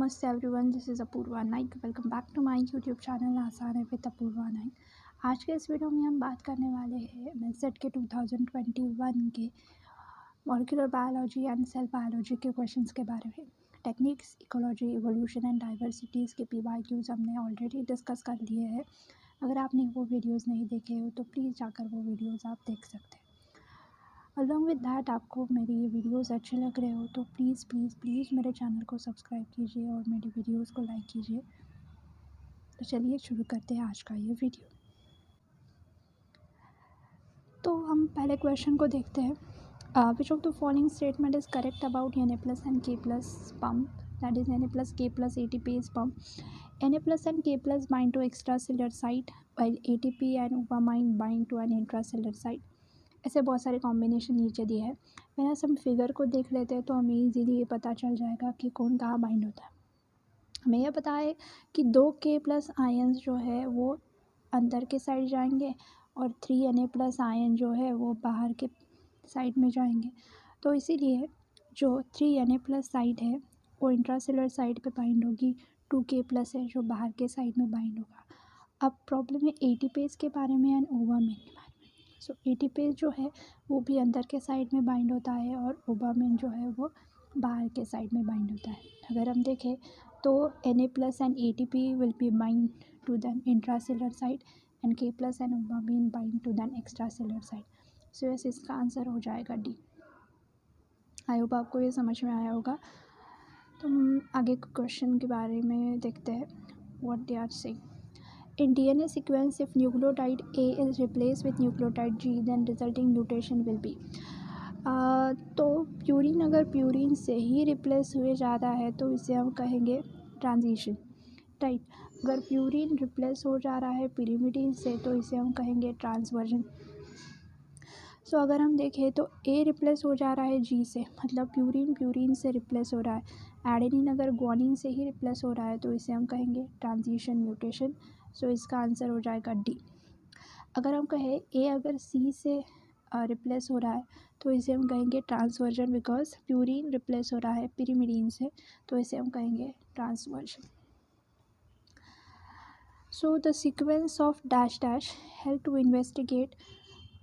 नमस्ते everyone, this is Apurva Naik. Welcome back to my YouTube channel आसान है विद अपूर्वा नाइक। आज के इस वीडियो में हम बात करने वाले हैं एमएससेट के 2021 के molecular biology and cell biology के क्वेश्चंस के बारे में। Techniques, ecology, evolution and diversities के PYQs हमने ऑलरेडी डिस्कस कर लिए हैं। अगर आपने वो वीडियोज़ नहीं देखे हो तो प्लीज़ जाकर वो वीडियोज़ आप देख सकते हैं। अलॉन्ग विद दैट, आपको मेरी ये वीडियोस अच्छे लग रहे हो तो प्लीज़ प्लीज़ प्लीज़ मेरे चैनल को सब्सक्राइब कीजिए और मेरी वीडियोस को लाइक कीजिए। तो चलिए शुरू करते हैं आज का ये वीडियो। तो हम पहले क्वेश्चन को देखते हैं। विच of the following statement is correct about Na+ and K+ pump, that is Na+, K+ ATP is pump. Na+ and K+ bind to extracellular site while ATP and upamine bind to an intracellular site. ऐसे बहुत सारे combination नीचे दिए हैं। पहले हम figure को देख लेते हैं तो हमें इजीली ये पता चल जाएगा कि कौन कहाँ बाइंड होता है। हमें यह पता है कि 2 K+ आयन्स जो है वो अंदर के साइड जाएंगे और 3 Na+ आयन जो है वो बाहर के साइड में जाएंगे। तो इसीलिए जो 3 Na+ साइड है वो इंट्रासेलुलर साइड पे बाइंड होगी, 2 K+ है जो बाहर के साइड में बाइंड होगा। अब प्रॉब्लम है ATPase के बारे में एंड ओवामेन के बारे में। सो ATPase जो है वो भी अंदर के साइड में बाइंड होता है और ओवामेन जो है वो बाहर के साइड में बाइंड होता है। अगर हम देखें तो Na+ and ATP will be bind to then intracellular side and K+ and ouabain bind to then extracellular side. So yes, इसका आंसर हो जाएगा डी। आई होप आपको ये समझ में आया होगा। तो हम आगे क्वेश्चन के बारे में देखते हैं what they are saying. In DNA sequence, if nucleotide A is replaced with nucleotide G, then resulting mutation will be. तो प्यूरिन अगर प्यूरिन से ही रिप्लेस हुए जाता है तो इसे हम कहेंगे ट्रांजिशन, राइट। अगर प्यूरिन रिप्लेस हो जा रहा है पिरिमिडीन से तो इसे हम कहेंगे ट्रांसवर्जन। सो अगर हम देखें तो ए रिप्लेस हो जा रहा है जी से, मतलब प्यूरिन से रिप्लेस हो रहा है। एडेनिन अगर ग्वानिन से ही रिप्लेस हो रहा है तो इसे हम कहेंगे ट्रांजिशन म्यूटेशन। सो इसका आंसर हो जाएगा डी। अगर हम कहें ए अगर सी से रिप्लेस हो रहा है तो इसे हम कहेंगे ट्रांसवर्जन, बिकॉज प्यूरिन रिप्लेस हो रहा है पिरिमिडीन से, तो इसे हम कहेंगे transversion. So the sequence of dash dash help to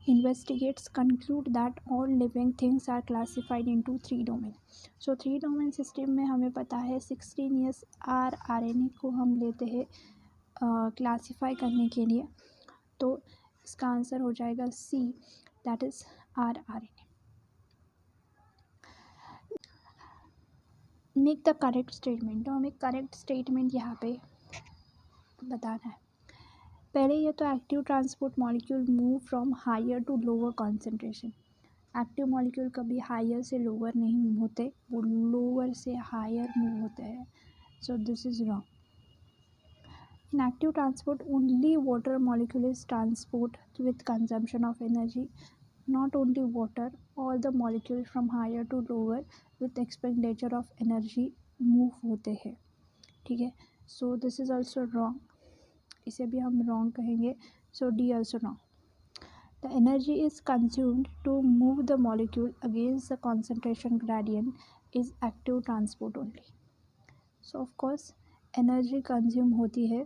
investigates conclude that all living things are classified into 3 domain. So 3 domain system में हमें पता है 16S rRNA को हम लेते हैं क्लासीफाई करने के लिए, तो इसका आंसर हो जाएगा C, that is rRNA। Make the correct statement. तो हमें करेक्ट स्टेटमेंट यहाँ पे बताना है। पहले ये तो active transport molecule move from higher to lower concentration. Active molecule कभी हायर से लोअर नहीं मूव होते, वो लोअर से हायर मूव होते हैं। So this is wrong. In active transport only water molecule is transport with consumption of energy, not only water, all the molecule from higher to lower with expenditure of energy move होते हैं, ठीक है। So this is also wrong, इसे भी हम wrong कहेंगे। So D also wrong. The energy is consumed to move the molecule against the concentration gradient is active transport only. So of course energy consume होती है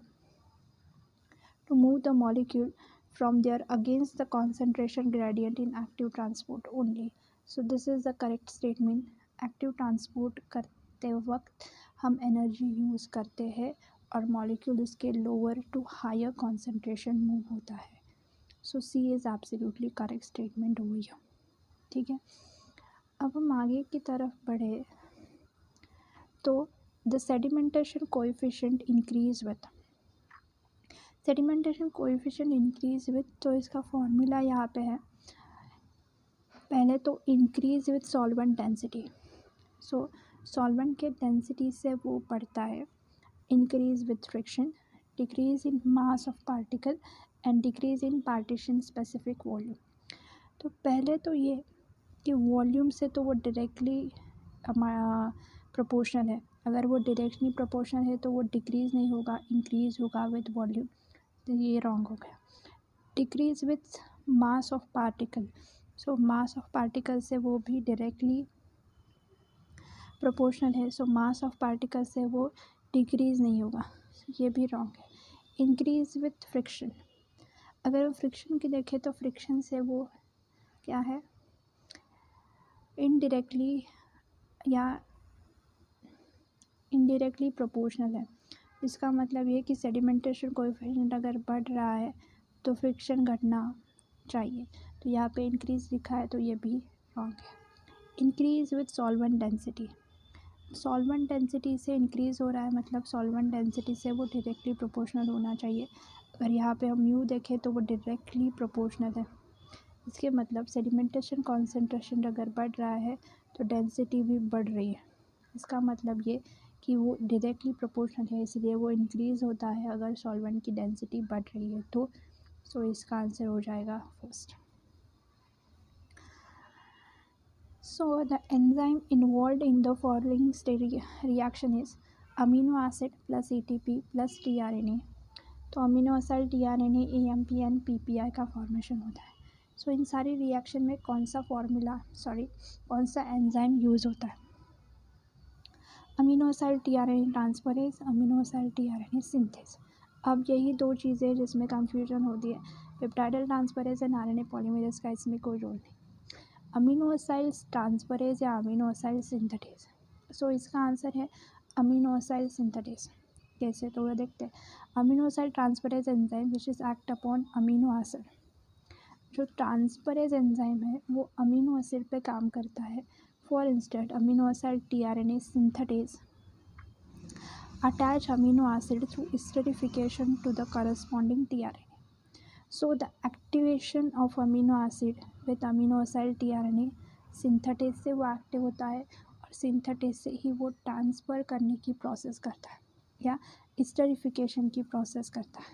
to move the molecule from there against the concentration gradient in active transport only. So this is the correct statement. Active transport करते वक्त हम energy use करते हैं और molecule उसके lower to higher concentration move होता है। So C is absolutely correct statement हो गया, ठीक है। अब हम आगे की तरफ बढ़े तो the sedimentation coefficient increase with. Sedimentation coefficient increase with, तो इसका फॉर्मूला यहाँ पे है। पहले तो increase with solvent density. So solvent के डेंसिटी से वो बढ़ता है। increase with friction, decrease in mass of particle and decrease in partition specific volume। तो पहले तो ये कि वॉल्यूम से तो वो डायरेक्टली प्रोपोर्शनल है। अगर वो डायरेक्टली प्रोपोर्शनल है तो वो डिक्रीज़ नहीं होगा, इंक्रीज़ होगा विद वॉल्यूम, तो ये रॉन्ग हो गया। Decrease with mass of particle, so mass of particle से वो भी डायरेक्टली प्रोपोर्शनल है, सो मास ऑफ पार्टिकल्स है वो डिक्रीज़ नहीं होगा, ये भी रॉन्ग है। इंक्रीज़ विथ फ्रिक्शन, अगर हम फ्रिक्शन की देखें तो फ्रिक्शन से वो क्या है, इनडायरेक्टली प्रोपोर्शनल है। इसका मतलब ये कि सेडिमेंटेशन कोएफिशिएंट अगर बढ़ रहा है तो फ्रिक्शन घटना चाहिए, तो यहाँ पे इंक्रीज़ लिखा है तो ये भी रॉन्ग है। Increase with solvent density, solvent density से इंक्रीज़ हो रहा है मतलब सॉल्वेंट डेंसिटी से वो डायरेक्टली प्रोपोर्शनल होना चाहिए। अगर यहाँ पे हम म्यू देखें तो वो डायरेक्टली प्रोपोर्शनल है, इसके मतलब सेडिमेंटेशन कॉन्सेंट्रेशन अगर बढ़ रहा है तो डेंसिटी भी बढ़ रही है। इसका मतलब ये कि वो डायरेक्टली प्रोपोर्शनल है, इसलिए वो इंक्रीज़ होता है अगर सॉल्वेंट की डेंसिटी बढ़ रही है तो। सो इसका आंसर हो जाएगा first. So the enzyme involve in the following reaction is amino acid plus ATP plus tRNA। तो amino acid tRNA AMP and PPI का फॉर्मेशन होता है। सो इन सारी रिएक्शन में कौन सा एंजाइम यूज़ होता है? Amino acid tRNA transferase, amino acid tRNA synthase. अब यही दो चीज़ें जिसमें कंफ्यूजन होती है, peptidyl transferase and RNA polymerase का इसमें कोई रोल नहीं। अमीनो एसिड ट्रांसफरेज या अमीनो एसिड सिंथेटेज, सो इसका आंसर है अमीनो एसिड सिंथेटेज। कैसे, तो वो देखते हैं। Amino acid transferase enzyme which is act upon amino acid, जो ट्रांसफरेज एंजाइम है वो अमीनो एसिड पे काम करता है। For instant amino acid tRNA synthetase attach amino acid through esterification to the corresponding tRNA. So the activation of amino acid with amino acid tRNA synthetase से वो active होता है और सिंथेटेज से ही वो ट्रांसफ़र करने की प्रोसेस करता है या एस्टेरिफिकेशन की प्रोसेस करता है।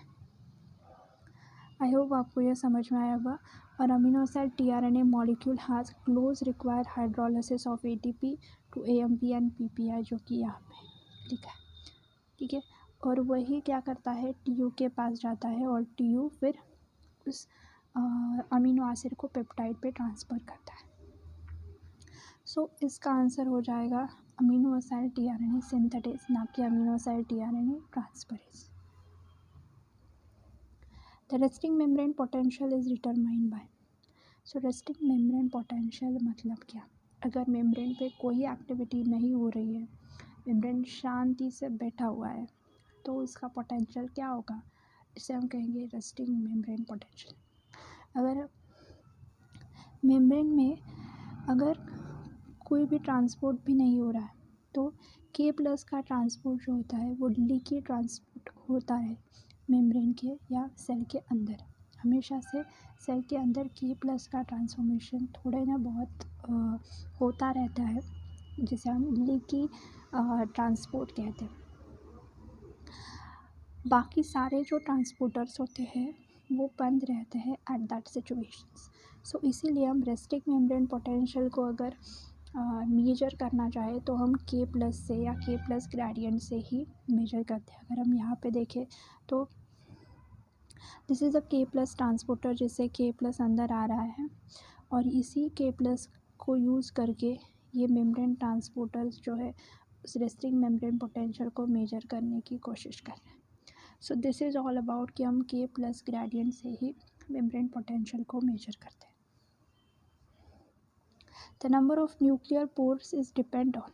आई होप आपको यह समझ में आया होगा। और amino acid tRNA molecule has close required hydrolysis of ATP to AMP and PPI, जो कि यहाँ पे लिखा है, ठीक है। और वही क्या करता है, TU के पास जाता है और TU फिर उस अमीनो एसिड को पेप्टाइड पे ट्रांसफ़र करता है। सो इसका आंसर हो जाएगा अमीनो एसिड tRNA सिंथेटेज, ना कि amino acid tRNA transferase. The resting membrane potential is determined by, so resting membrane potential मतलब क्या, अगर मेम्ब्रेन पे कोई एक्टिविटी नहीं हो रही है, मेम्ब्रेन शांति से बैठा हुआ है, तो उसका पोटेंशियल क्या होगा, इसे हम कहेंगे रेस्टिंग मेम्ब्रेन पोटेंशियल। अगर मेम्ब्रेन में अगर कोई भी ट्रांसपोर्ट भी नहीं हो रहा है तो K+ का ट्रांसपोर्ट जो होता है वो लीकी ट्रांसपोर्ट होता है मेम्ब्रेन के या सेल के अंदर। हमेशा से सेल के अंदर K+ का ट्रांसफॉर्मेशन थोड़े ना बहुत होता रहता है, जिसे हम लीकी ट्रांसपोर्ट कहते हैं। बाकी सारे जो ट्रांसपोर्टर्स होते हैं वो बंद रहते हैं एट दैट सिचुएशंस। सो इसीलिए हम रेस्टिंग मेम्ब्रेन पोटेंशियल को अगर मेजर करना चाहे तो हम K+ से या K+ ग्रेडियंट से ही मेजर करते हैं। अगर हम यहाँ पे देखें तो this is a K+ transporter, जिससे K+ अंदर आ रहा है और इसी K+ को यूज़ करके ये मेम्ब्रेन ट्रांसपोर्टर्स जो है उस रेस्टिंग मेम्ब्रेन पोटेंशियल को मेजर करने की कोशिश कर रहे हैं। So this is all about कि हम K+ ग्रेडियंट से ही मेम्ब्रेन पोटेंशियल को मेजर करते हैं। The number of nuclear pores is depend on,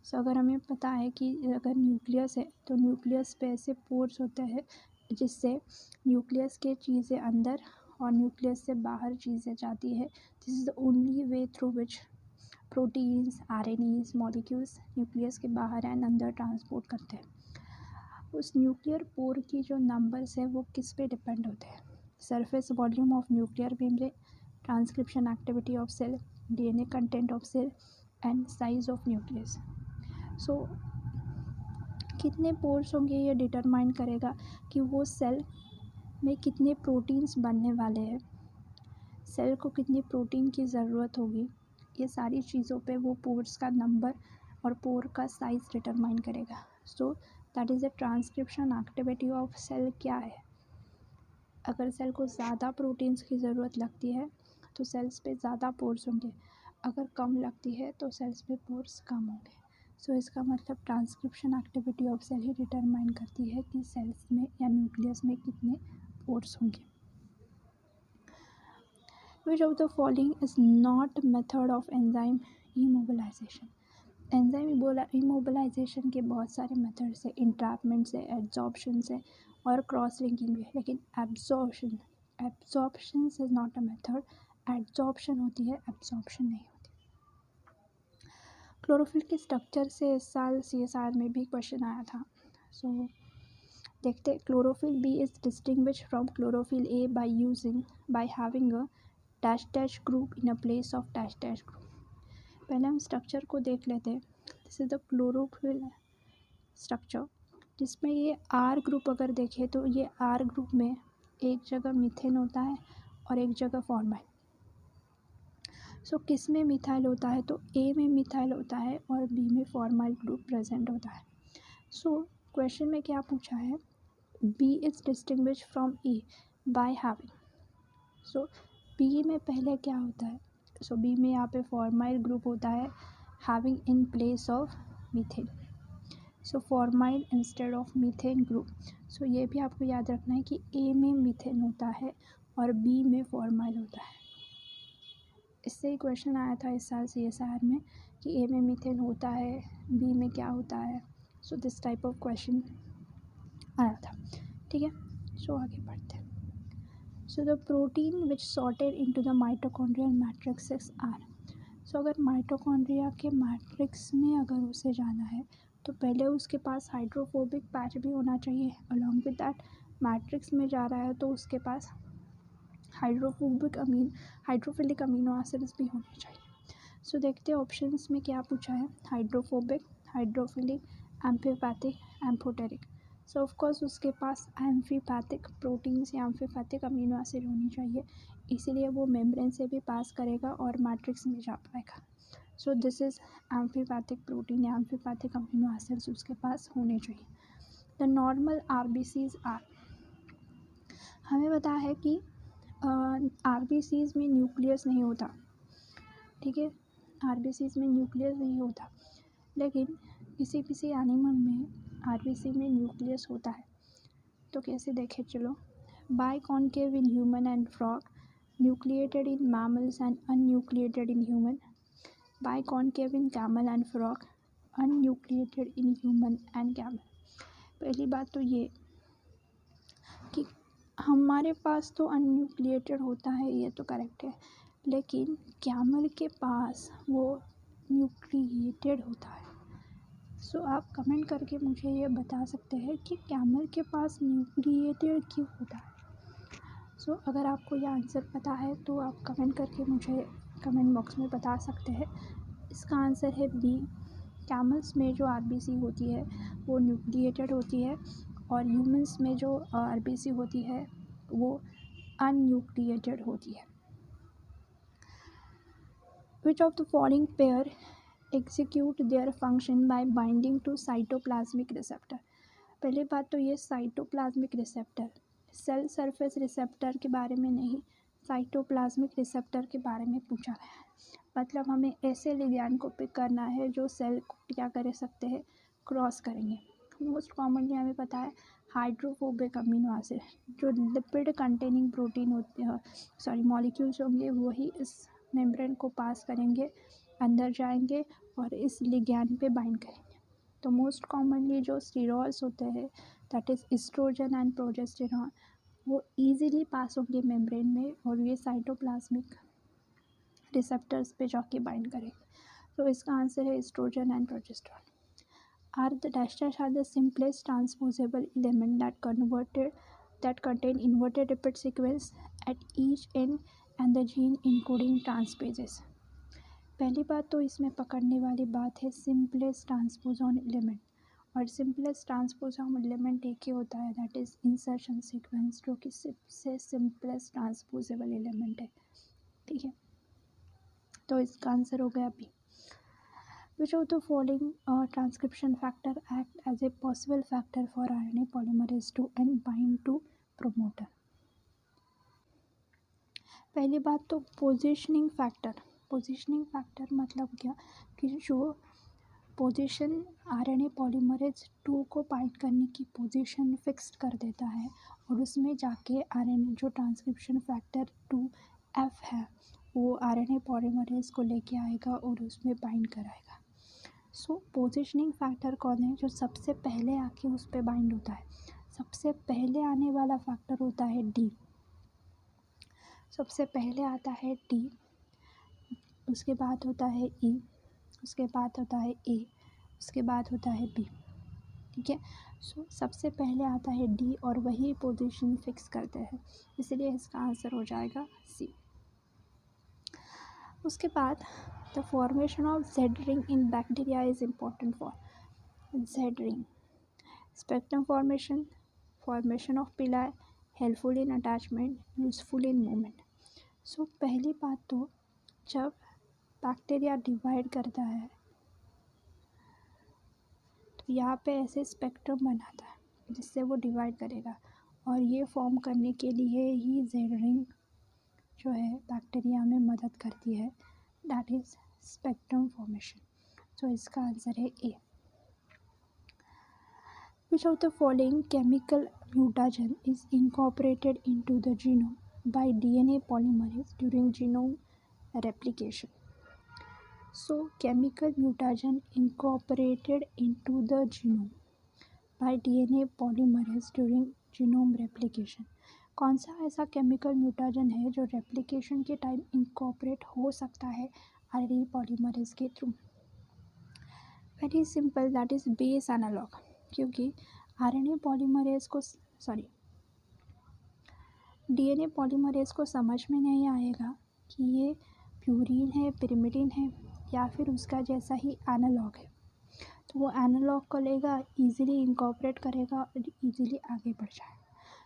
so अगर हमें पता है कि अगर न्यूक्लियस है तो न्यूक्लियस पे ऐसे पोर्स होते हैं जिससे न्यूक्लियस के चीज़ें अंदर और न्यूक्लियस से बाहर चीज़ें जाती है। This is the only way through which proteins, RNAs, molecules nucleus के बाहर एंड अंदर ट्रांसपोर्ट करते हैं। उस न्यूक्लियर पोर की जो नंबर्स है वो किस पे डिपेंड होते हैं, surface volume of nuclear membrane, transcription activity of cell, DNA content of cell and size of nucleus. So कितने पोर्स होंगे ये डिटरमाइन करेगा कि वो सेल में कितने प्रोटीन्स बनने वाले हैं, सेल को कितनी प्रोटीन की ज़रूरत होगी, ये सारी चीज़ों पे वो पोर्स का नंबर और पोर का साइज़ डिटरमाइन करेगा। So that is the transcription activity of cell क्या है। अगर सेल को ज़्यादा प्रोटीन्स की ज़रूरत लगती है तो सेल्स पे ज़्यादा पोर्स होंगे, अगर कम लगती है तो सेल्स पे पोर्स कम होंगे। सो इसका मतलब ट्रांसक्रिप्शन एक्टिविटी ऑफ सेल ही डिटरमाइन करती है कि सेल्स में या न्यूक्लियस में कितने पोर्स होंगे. Which of the following is not method of enzyme immobilisation. Enzyme immobilisation के बहुत सारे मेथड्स है, इंट्रैपमेंट से, एब्जॉर्प्शन से और क्रॉस लिंकिंग भी, लेकिन absorption is not a method. Absorption होती है, एब्जॉर्प्शन नहीं होती. क्लोरोफिल के स्ट्रक्चर से इस साल CSR में भी क्वेश्चन आया था. सो देखते, chlorophyll B is distinguish from chlorophyll A by having a dash dash group in a place of dash dash group. पहले हम स्ट्रक्चर को देख लेते हैं. This is the chlorophyll structure, जिसमें ये R ग्रुप अगर देखें तो ये R ग्रुप में एक जगह मीथेन होता है और एक जगह फॉर्माइल. सो किस में मिथाइल होता है, तो A में मिथाइल होता है और B में फॉर्माइल ग्रुप प्रेजेंट होता है. सो क्वेश्चन में क्या पूछा है, B is distinguish from A by having. So B में पहले क्या होता है, सो B में यहाँ पे फॉर्माइल ग्रुप होता है having in place of methane. So formyl instead of methane group. So ये भी आपको याद रखना है कि A में मीथेन होता है और B में फॉर्माइल होता है. इससे ही क्वेश्चन आया था इस साल CSR में कि A में मीथेन होता है, B में क्या होता है. So this type of question आया था. ठीक है, सो आगे बढ़ते हैं. So the protein which sorted into the mitochondrial matrixes are. So अगर माइटोकॉन्ड्रिया के मैट्रिक्स में अगर उसे जाना है तो पहले उसके पास हाइड्रोफोबिक पैच भी होना चाहिए. अलॉन्ग विद दैट मैट्रिक्स में जा रहा है तो उसके पास हाइड्रोफिलिक अमीनो एसिड्स भी होने चाहिए. सो देखते हैं ऑप्शंस में क्या पूछा है. Hydrophobic, hydrophilic, amphipathic, amphoteric. So of course उसके पास एम्फीपैथिक प्रोटीन्स या एम्फीपैथिक अमीनो एसिड होनी चाहिए, इसीलिए वो मेम्ब्रेन से भी पास करेगा और मैट्रिक्स में जा पाएगा. So this is amphipathic protein या एम्फीपैथिक अमीनो एसिड्स उसके पास होने चाहिए. The normal RBCs are. हमें पता है कि RBCs में न्यूक्लियस नहीं होता. ठीक है, RBCs में न्यूक्लियस नहीं होता, लेकिन किसी एनिमल में RBC में न्यूक्लियस होता है. तो कैसे देखें, चलो. Biconcave in human and frog, nucleated in mammals and anucleated in human. Biconcave in camel and frog, anucleated in human and camel. पहली बात तो ये कि हमारे पास तो अनन्यूक्लिएटेड होता है, ये तो करेक्ट है, लेकिन कैमल के पास वो न्यूक्लिएटेड होता है. सो आप कमेंट करके मुझे ये बता सकते हैं कि कैमल के पास न्यूक्लिएटेड क्यों होता है. सो अगर आपको ये आंसर पता है तो आप कमेंट करके मुझे कमेंट बॉक्स में बता सकते हैं. इसका आंसर है B. कैमल्स में जो RBC होती है वो न्यूक्लिएटेड होती है और ह्यूमंस में जो RBC होती है वो अनन्यूक्लिएटेड होती है. Which of the following pair execute their function by binding to cytoplasmic receptor. पहली बात तो ये cytoplasmic receptor, cell surface receptor के बारे में नहीं, साइटोप्लाज्मिक रिसेप्टर के बारे में पूछा गया है. मतलब हमें ऐसे लिगैंड को पिक करना है जो सेल को क्या कर सकते हैं, क्रॉस करेंगे. मोस्ट कॉमनली हमें पता है हाइड्रोफोबिक अमीनो एसिड, जो लिपिड कंटेनिंग प्रोटीन होते हैं, मॉलिक्यूल्स होंगे, वही इस मेम्ब्रेन को पास करेंगे, अंदर जाएंगे और इस लिगैंड पे बाइंड करेंगे. तो मोस्ट कॉमनली जो स्टेरॉइड्स होते हैं, that is estrogen and progesterone, वो इजीली पास होंगे मेम्ब्रेन में और ये साइटोप्लाज्मिक रिसेप्टर्स पे जाके बाइंड करेंगे. तो इसका आंसर है estrogen and progesterone. Are the simplest transposable element that contain inverted repeat sequence at each end and the gene encoding transpases. पहली बात तो इसमें पकड़ने वाली बात है सिंपलेस्ट ट्रांसपोजॉन एलिमेंट, और सिंपलेस्ट ट्रांसपोजॉन एलिमेंट एक ही होता है, दैट इज़ इंसर्शन सीक्वेंस, जो कि सबसे सिंपलेस्ट ट्रांसपोजेबल एलिमेंट है. ठीक है, तो इसका आंसर हो गया B. Which of the following transcription factor act as a possible factor for RNA polymerase to and bind to promoter. पहली बात तो पोजीशनिंग फैक्टर मतलब क्या कि जो पोजीशन आरएनए पॉलीमरेज 2 को बाइंड करने की पोजीशन फिक्स कर देता है और उसमें जाके आरएनए जो ट्रांसक्रिप्शन फैक्टर 2F है वो आरएनए पॉलीमरेज को लेके आएगा और उसमें बाइंड कराएगा। सो पोजीशनिंग फैक्टर कौन है? जो सबसे पहले आके उस पर बाइंड होता है। सबसे पहले आने वाला फैक्टर होता है डी। सबसे पहले आता है डी, उसके बाद होता है ई, उसके बाद होता है ए, उसके बाद होता है बी। ठीक है, सो सबसे पहले आता है डी और वही पोजीशन फिक्स करते हैं, इसलिए इसका आंसर हो जाएगा सी। उसके बाद the formation of Z ring in bacteria is important for Z ring spectrum formation, formation of pili, helpful in attachment, useful in movement. So पहली बात तो जब बैक्टीरिया डिवाइड करता है तो यहाँ पे ऐसे स्पेक्ट्रम बनाता है जिससे वो डिवाइड करेगा और ये फॉर्म करने के लिए ही जेड रिंग जो है बैक्टीरिया में मदद करती है, दैट इज़ स्पेक्ट्रम फॉर्मेशन। सो इसका आंसर है ए। Which of the following chemical mutagen is incorporated into the genome by DNA polymerase during genome replication? So, chemical mutagen incorporated into the genome by DNA polymerase during genome replication. कौन सा ऐसा chemical mutagen है जो replication के time incorporate हो सकता है RNA polymerase के through? Very simple, that is base analogue. क्योंकि आरएनए पॉलीमरेज को डीएनए पॉलीमरेज को समझ में नहीं आएगा कि ये प्यूरिन है, पिरिमिडिन है या फिर उसका जैसा ही एनालॉग है, तो वो एनालॉग को लेगा, इजीली इंकॉर्पोरेट करेगा और इजीली आगे बढ़ जाएगा।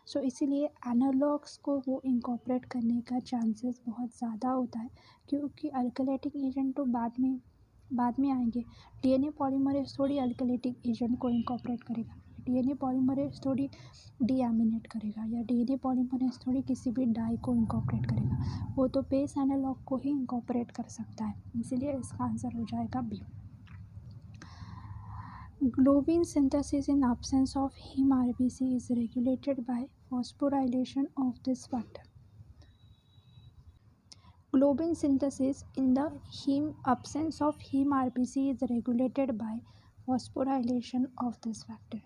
सो इसीलिए एनालॉग्स को वो इंकॉर्पोरेट करने का चांसेस बहुत ज़्यादा होता है, क्योंकि अल्कलेटिक एजेंट तो बाद में आएंगे। डीएनए पॉलीमरेज थोड़ी अल्कलेटिक एजेंट को इंकॉर्पोरेट करेगा, डीएनए पॉलीमरेज थोड़ी डीएमिनेट करेगा, या डीएनए पॉलीमरेज थोड़ी किसी भी डाई को इंकॉर्पोरेट करेगा। वो तो बेस एनालॉग को ही इंकॉर्पोरेट कर सकता है, इसीलिए इसका आंसर हो जाएगा B. Globin synthesis in absence of heme RBC is regulated by phosphorylation of this factor. Globin synthesis in the absence of heme RBC is regulated by phosphorylation of this factor.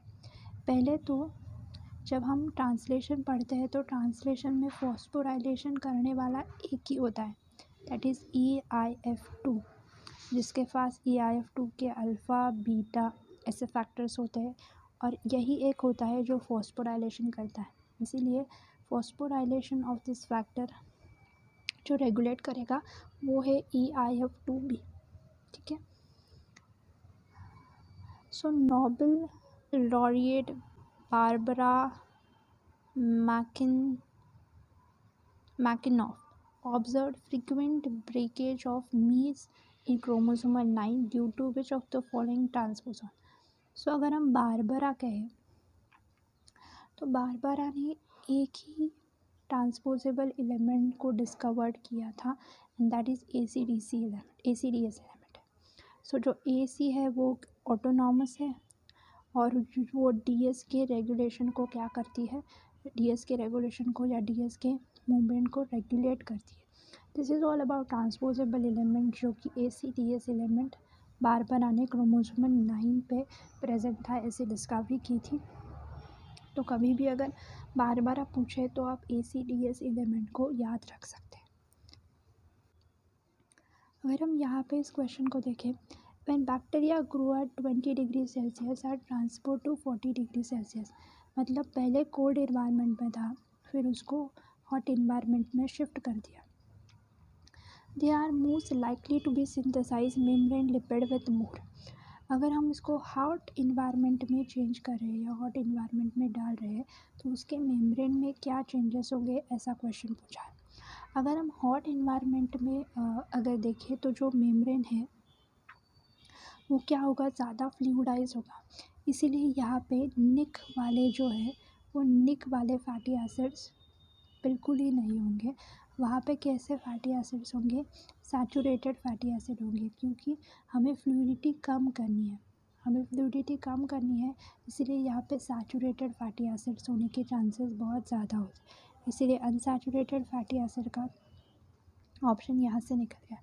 पहले तो जब हम translation पढ़ते हैं तो translation में phosphorylation करने वाला एक ही होता है, दैट इज़ EIF2, जिसके पास EIF2 के अल्फ़ा बीटा ऐसे फैक्टर्स होते हैं और यही एक होता है जो फॉस्फोराइलेशन करता है। इसीलिए फॉस्फोराइलेशन ऑफ दिस फैक्टर जो रेगुलेट करेगा वो है EIF2B। ठीक है, so Nobel laureate Barbara McClintock observed frequent breakage of me's in chromosome 9 due to which of the following transposon? सो अगर हम बारबरा कहें तो बारबरा ने एक ही ट्रांसपोजेबल एलिमेंट को डिस्कवर्ड किया था, and that is ACDS element है। सो जो AC है वो ऑटोनॉमस है और वो DS के रेगुलेशन को क्या करती है, DS के रेगुलेशन को या DS के मूवमेंट को रेगुलेट करती है। This is all about transposable element, जो कि ACDS एलिमेंट बारबरा ने क्रोमोसोम 9 पे प्रेजेंट था, ऐसे डिस्कवरी की थी। तो कभी भी अगर बारबरा पूछे तो आप ACDS एलिमेंट को याद रख सकते हैं। अगर हम यहाँ पे इस क्वेश्चन को देखें, when bacteria grow at 20 degree Celsius at transport to 40 degree Celsius, मतलब पहले कोल्ड इन्वायरमेंट में था, फिर उसको हॉट इन्वायरमेंट में शिफ्ट कर दिया। They are most likely to be synthesize membrane lipid with more. अगर हम इसको हॉट इन्वायरमेंट में चेंज कर रहे हैं या हॉट इन्वायरमेंट में डाल रहे हैं तो उसके मेम्ब्रेन में क्या चेंजेस होंगे, ऐसा क्वेश्चन पूछा है। अगर हम हॉट इन्वायरमेंट में अगर देखें तो जो मेम्ब्रेन है वो क्या होगा, ज़्यादा फ्लूइडाइज होगा। इसीलिए यहाँ पे निक वाले जो है वो निक वाले फैटी एसिड्स बिल्कुल ही नहीं होंगे। वहाँ पे कैसे फैटी एसिड्स होंगे, सैचुरेटेड फैटी एसिड होंगे, क्योंकि हमें फ्लूइडिटी कम करनी है, इसीलिए यहाँ पे सैचुरेटेड फैटी एसिड्स होने के चांसेस बहुत ज़्यादा होते हैं, इसीलिए अनसैचुरेटेड फैटी एसिड का ऑप्शन यहाँ से निकल गया।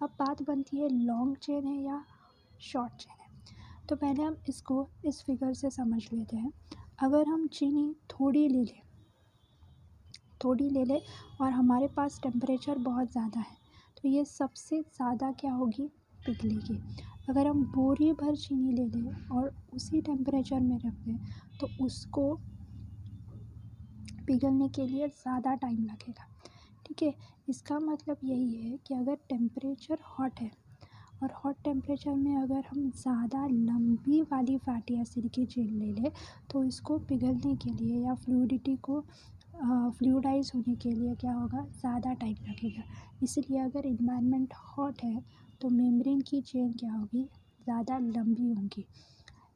अब बात बनती है लॉन्ग चेन है या शॉर्ट चेन है। तो पहले हम इसको इस फिगर से समझ लेते हैं। अगर हम चीनी थोड़ी ले लें और हमारे पास टेम्परेचर बहुत ज़्यादा है तो ये सबसे ज़्यादा क्या होगी, पिघलेगी। अगर हम बोरी भर चीनी ले लें और उसी टेम्परेचर में रख दें तो उसको पिघलने के लिए ज़्यादा टाइम लगेगा। ठीक है, इसका मतलब यही है कि अगर टेम्परेचर हॉट है और हॉट टेम्परेचर में अगर हम ज़्यादा लंबी वाली फैटी एसिड की चेन ले लें तो इसको पिघलने के लिए या फ्लूइडिटी को फ्लूइडाइज होने के लिए क्या होगा, ज़्यादा टाइम लगेगा। इसलिए अगर इन्वायरमेंट हॉट है तो मेम्ब्रेन की चेन क्या होगी, ज़्यादा लंबी होंगी।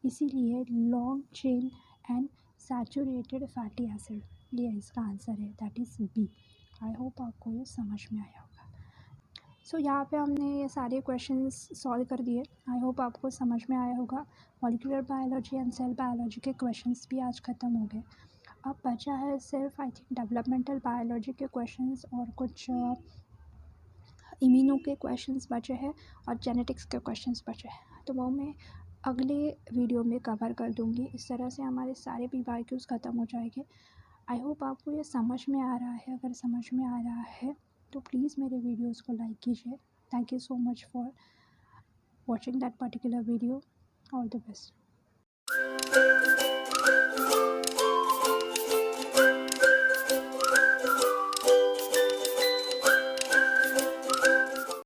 इसीलिए long chain and saturated fatty acid, ये इसका आंसर है, that is B. I hope आपको ये समझ में आया होगा। सो यहाँ पे हमने ये सारे क्वेश्चंस सॉल्व कर दिए। आई होप आपको समझ में आया होगा। Molecular biology and cell biology के क्वेश्चंस भी आज ख़त्म हो गए। अब बचा है सिर्फ आई थिंक डेवलपमेंटल बायोलॉजी के क्वेश्चंस और कुछ इम्यूनो के क्वेश्चंस बचे हैं और जेनेटिक्स के क्वेश्चंस बचे हैं, तो वो मैं अगले वीडियो में कवर कर दूँगी। इस तरह से हमारे सारे PYQs ख़त्म हो जाएंगे। आई होप आपको ये समझ में आ रहा है। अगर समझ में आ रहा है तो प्लीज़ मेरे वीडियोज़ को लाइक कीजिए। Thank you so much for watching that particular video. All the best.